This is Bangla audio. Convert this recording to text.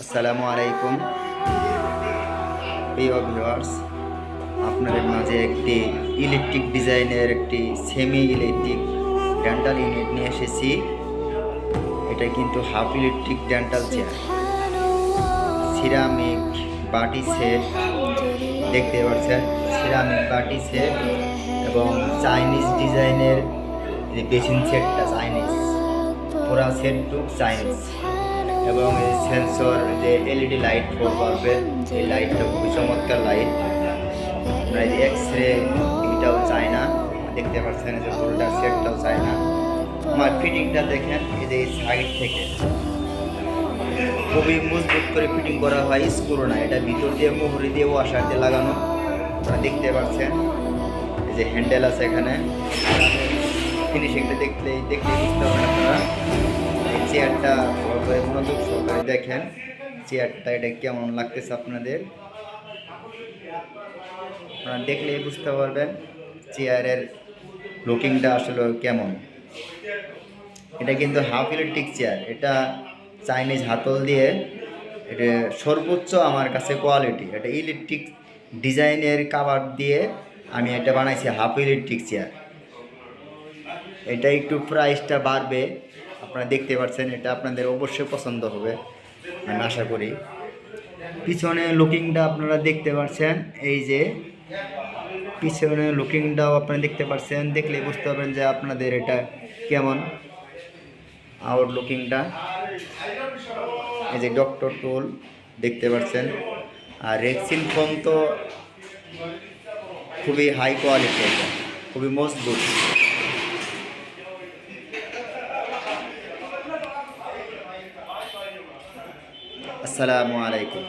আসসালামু আলাইকুম প্রিয় ভিউয়ার্স, আপনাদের মাঝে একটি ইলেকট্রিক ডিজাইনের একটি সেমি ইলেকট্রিক ডেন্টাল ইউনিট নিয়ে এসেছি। এটা কিন্তু half electric dental chair, ceramic বাটি সেট দেখতে পাচ্ছেন, সিরামিক বাটি সেট এবং চাইনিজ ডিজাইনের বেসিন সেটটা চাইনিজ, পুরা সেটটুক চাইনিজ এবং এই সেন্সর যে এলইডি লাইট পাবেন, এই লাইটটা খুবই চমৎকার লাইট। আপনার এই এক্সরে এটাও চায় না, দেখতে পাচ্ছেন যে পুরোটা সেটটাও চায় না। আমার ফিটিংটা দেখেন, এই যে সাইড থেকে খুবই মজবুত করে ফিটিং করা হয়, স্ক্রু না, এটা ভিতর দিয়ে মোহরি দিয়ে ওয়াশার দিয়ে লাগানো। আপনারা দেখতে পাচ্ছেন এই যে হ্যান্ডেল আছে এখানে, ফিনিশিংটা দেখতে বুঝতে পারেন আপনারা। এই চেয়ারটা মনোযোগ সহকারে দেখেন, চেয়ারটা এটা কেমন লাগতেছে আপনারা দেখলেই বুঝতে পারবেন চেয়ারের লুকিংটা আসলে কেমন। এটা কিন্তু হাফ ইলেকট্রিক চেয়ার, এটা চাইনিজ হাতল দিয়ে, এটা সর্বোচ্চ আমার কাছে কোয়ালিটি। এটা ইলেকট্রিক ডিজাইনের কাভার দিয়ে আমি এটা বানাইছি হাফ ইলেকট্রিক চেয়ার। এটা একটু প্রাইসটা বাড়বে, আপনারা দেখতে পাচ্ছেন, এটা আপনাদের অবশ্যই পছন্দ হবে আমি আশা করি। পিছনে লুকিংটা আপনারা দেখতে পাচ্ছেন, এই যে পিছনে লুকিংটাও আপনারা দেখতে পাচ্ছেন, দেখলে বুঝতে পারবেন যে আপনাদের এটা কেমন আউট লুকিংটা। এই যে ডক্টর টুল দেখতে পাচ্ছেন, আর রেক্সিন ফোম তো খুবই হাই কোয়ালিটি, এটা খুবই মজবুত। আসসালামু আলাইকুম।